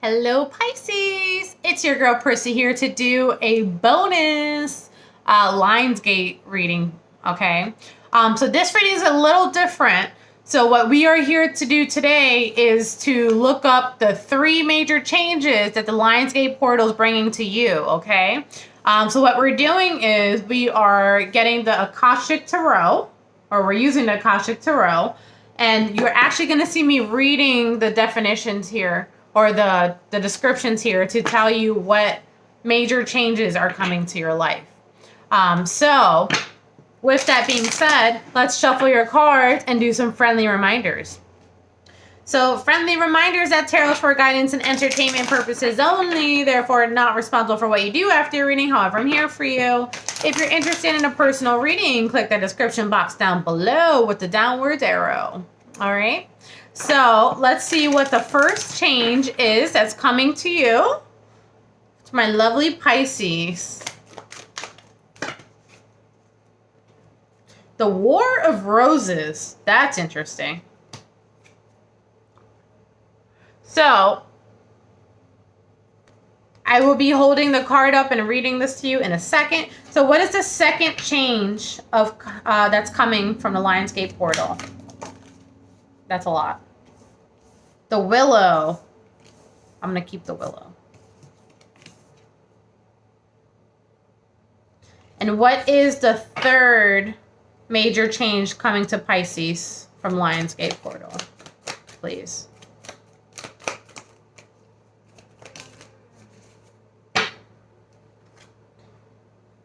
Hello Pisces, it's your girl Prissy here to do a bonus Lionsgate reading, okay? So this reading is a little different. So what we are here to do today is to look up the 3 major changes that the Lionsgate portal is bringing to you, okay? So what we're doing is we are getting the Akashic Tarot, or we're using the Akashic Tarot, and you're actually going to see me reading the definitions here, or the descriptions here, to tell you what major changes are coming to your life. So with that being said, let's shuffle your cards and do some friendly reminders. So friendly reminders that tarot is for guidance and entertainment purposes only, therefore not responsible for what you do after your reading. However, I'm here for you. If you're interested in a personal reading, click the description box down below with the downwards arrow. All right. So let's see what the first change is that's coming to you. To my lovely Pisces. The War of Roses. That's interesting. So I will be holding the card up and reading this to you in a second. So what is the second change of that's coming from the Lionsgate portal? That's a lot. The Willow. I'm going to keep the Willow. And what is the third major change coming to Pisces from Lionsgate portal? Please.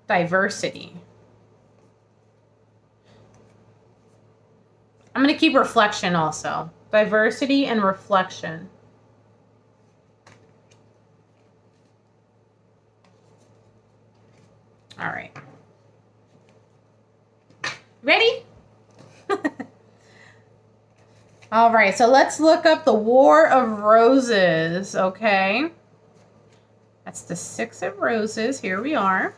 Diversity. I'm going to keep reflection also. Diversity and reflection. All right. Ready? All right, so let's look up the War of Roses, okay? That's the 6 of Roses. Here we are.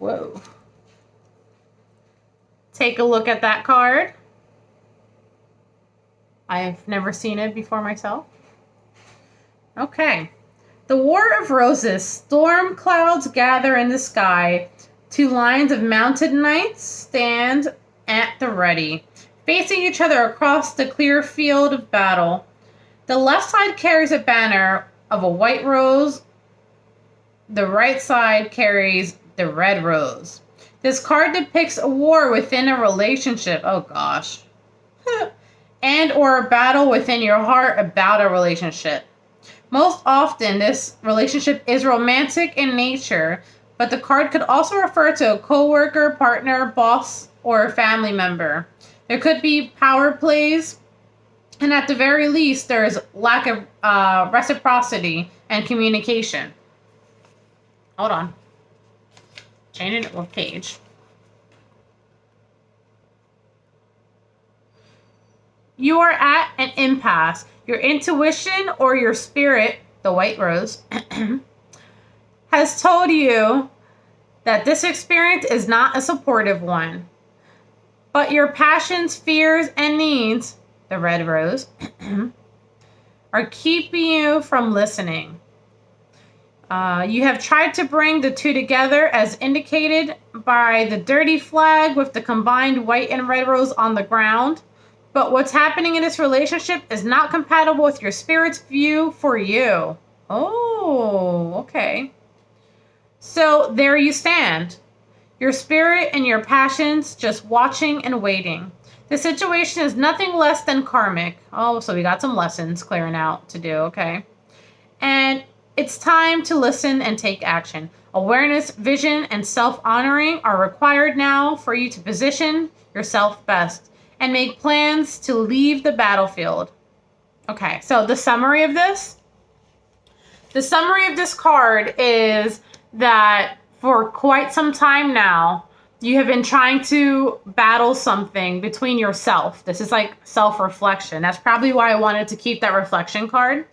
Whoa. Take a look at that card. I've never seen it before myself. Okay. The War of Roses. Storm clouds gather in the sky. 2 lines of mounted knights stand at the ready, facing each other across the clear field of battle. The left side carries a banner of a white rose. The right side carries the red rose. This card depicts a war within a relationship. Oh gosh. And or a battle within your heart about a relationship. Most often, this relationship is romantic in nature, but the card could also refer to a coworker, partner, boss, or a family member. There could be power plays, and at the very least, there is lack of reciprocity and communication. Hold on. Changing it, page. You are at an impasse. Your intuition or your spirit, the white rose, has told you that this experience is not a supportive one. But your passions, fears, and needs, the red rose, are keeping you from listening. You have tried to bring the 2 together as indicated by the dirty flag with the combined white and red rose on the ground. But what's happening in this relationship is not compatible with your spirit's view for you. Oh, okay. So there you stand. Your spirit and your passions just watching and waiting. The situation is nothing less than karmic. Oh, so we got some lessons clearing out to do, okay? And it's time to listen and take action. Awareness, vision, and self-honoring are required now for you to position yourself best and make plans to leave the battlefield. Okay, so the summary of this. The summary of this card is that for quite some time now, you have been trying to battle something between yourself. This is like self-reflection. That's probably why I wanted to keep that reflection card.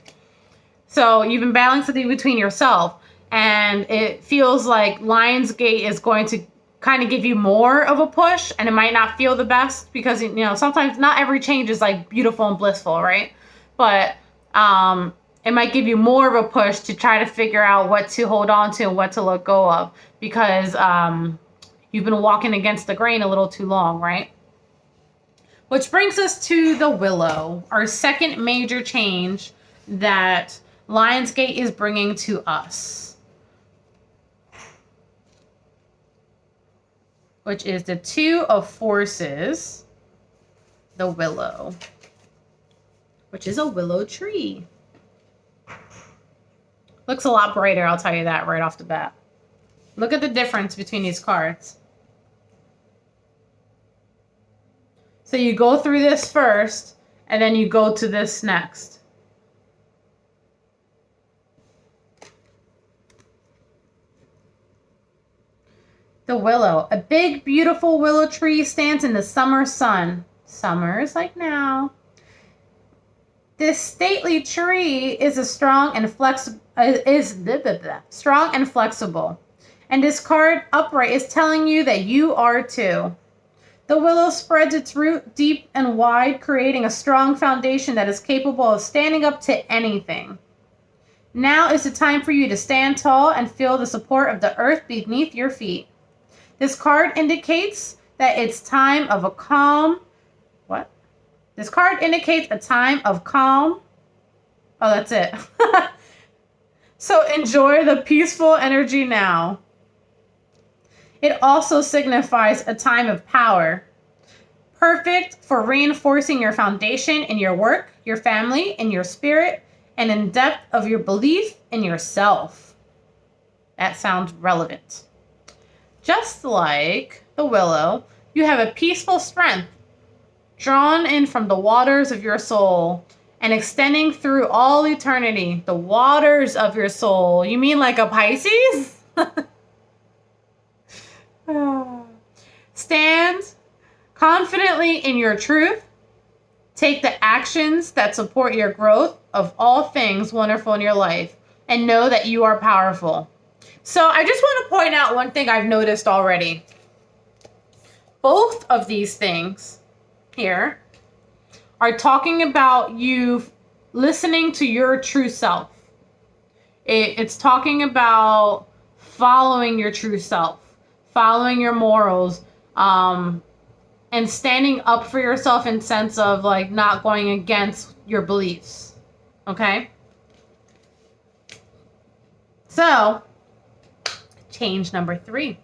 So you've been battling something between yourself, and it feels like Lionsgate is going to kind of give you more of a push, and it might not feel the best because, you know, sometimes not every change is like beautiful and blissful, right? But It might give you more of a push to try to figure out what to hold on to and what to let go of, because you've been walking against the grain a little too long, right? Which brings us to the Willow, our second major change that Lionsgate is bringing to us, which is the Two of Forces, the Willow, which is a willow tree. Looks a lot brighter, I'll tell you that right off the bat. Look at the difference between these cards. So you go through this first, and then you go to this next. The willow. A big, beautiful willow tree stands in the summer sun. Summer is like now. This stately tree is strong and flexible. And this card upright is telling you that you are too. The willow spreads its root deep and wide, creating a strong foundation that is capable of standing up to anything. Now is the time for you to stand tall and feel the support of the earth beneath your feet. This card indicates that it's time of a calm. What? This card indicates a time of calm. Oh, that's it. So enjoy the peaceful energy now. It also signifies a time of power, perfect for reinforcing your foundation in your work, your family, in your spirit, and in depth of your belief in yourself. That sounds relevant. Just like the willow, you have a peaceful strength drawn in from the waters of your soul and extending through all eternity. The waters of your soul. You mean like a Pisces? Stand confidently in your truth. Take the actions that support your growth of all things wonderful in your life, and know that you are powerful. So I just want to point out one thing I've noticed already. Both of these things here are talking about you listening to your true self. It's talking about following your true self, following your morals, and standing up for yourself in sense of like not going against your beliefs. Okay? So, change number 3.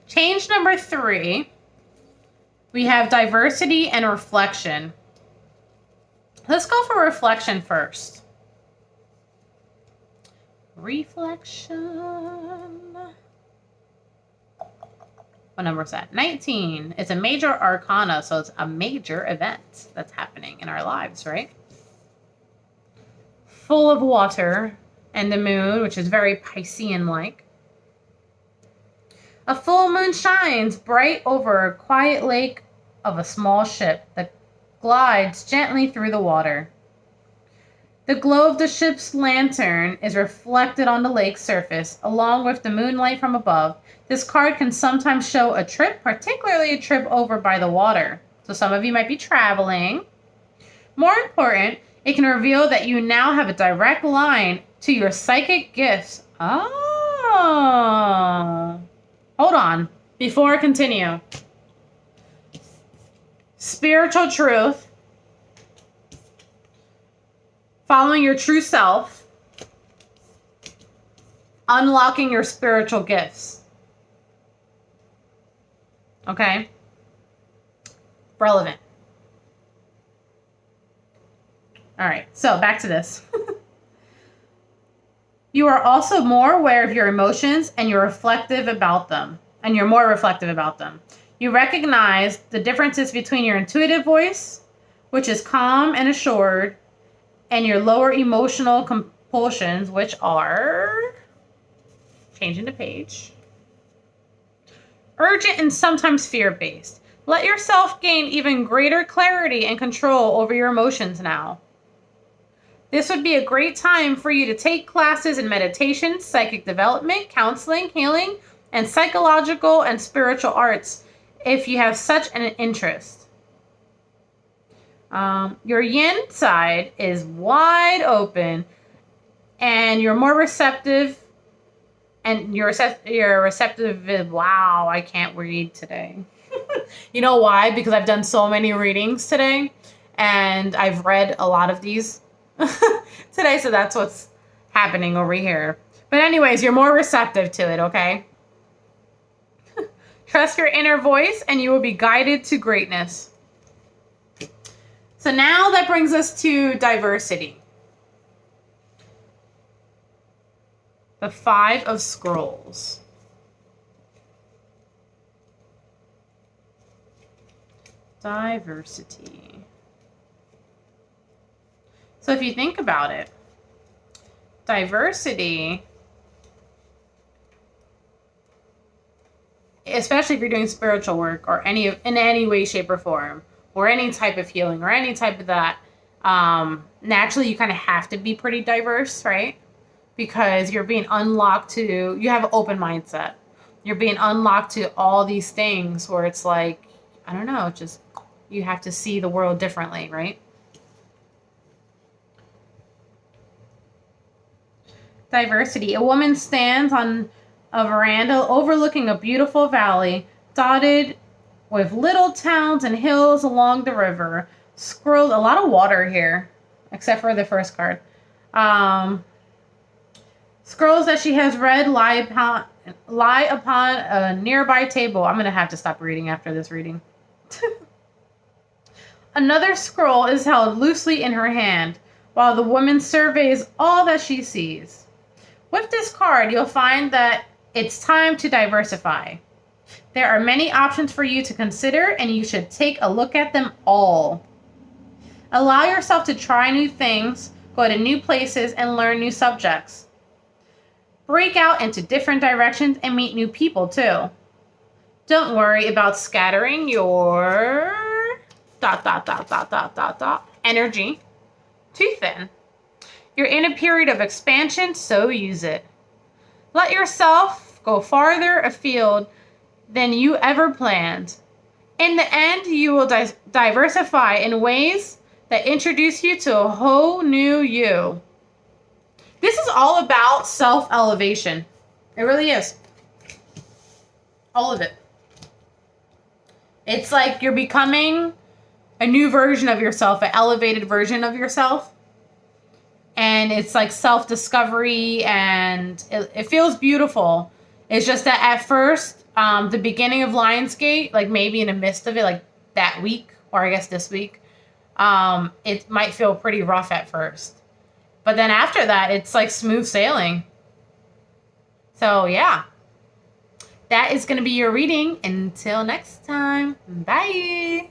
Change number 3, we have diversity and reflection. Let's go for reflection first. Reflection. What number is that? 19. It's a major arcana, so it's a major event that's happening in our lives, right? Full of water and the moon, which is very Piscean-like. A full moon shines bright over a quiet lake of a small ship that glides gently through the water. The glow of the ship's lantern is reflected on the lake's surface, along with the moonlight from above. This card can sometimes show a trip, particularly a trip over by the water. So some of you might be traveling. More important, it can reveal that you now have a direct line to your psychic gifts. Oh. Hold on. Before I continue. Spiritual truth. Following your true self. Unlocking your spiritual gifts. Okay? Relevant. All right, so back to this. You are also more aware of your emotions and you're reflective about them. And you're more reflective about them. You recognize the differences between your intuitive voice, which is calm and assured, and your lower emotional compulsions, which are, changing the page, urgent and sometimes fear-based. Let yourself gain even greater clarity and control over your emotions now. This would be a great time for you to take classes in meditation, psychic development, counseling, healing, and psychological and spiritual arts if you have such an interest. Your yin side is wide open, and you're more receptive. And you're receptive. Wow, I can't read today. You know why? Because I've done so many readings today, and I've read a lot of these today, so that's what's happening over here. But anyways, you're more receptive to it, okay? Trust your inner voice, and you will be guided to greatness. So now that brings us to diversity. The 5 of Scrolls. Diversity. So if you think about it, diversity, especially if you're doing spiritual work or in any way, shape, or form, or any type of healing or any type of that, naturally you kind of have to be pretty diverse, right? Because you're being unlocked to, you have an open mindset. You're being unlocked to all these things where it's like, I don't know, just you have to see the world differently, right? Diversity. A woman stands on a veranda overlooking a beautiful valley dotted with little towns and hills along the river. Scrolled, a lot of water here, except for the first card. Scrolls that she has read lie upon a nearby table. I'm going to have to stop reading after this reading. Another scroll is held loosely in her hand, while the woman surveys all that she sees. With this card, you'll find that it's time to diversify. There are many options for you to consider, and you should take a look at them all. Allow yourself to try new things, go to new places, and learn new subjects. Break out into different directions and meet new people too. Don't worry about scattering your energy too thin. You're in a period of expansion, so use it. Let yourself go farther afield than you ever planned. In the end, you will diversify in ways that introduce you to a whole new you. This is all about self-elevation. It really is. All of it. It's like you're becoming a new version of yourself, an elevated version of yourself. And it's like self-discovery, and it feels beautiful. It's just that at first, the beginning of Lionsgate, like maybe in the midst of it, like that week, or I guess this week, it might feel pretty rough at first. But then after that, it's like smooth sailing. So yeah, that is going to be your reading. Until next time, bye.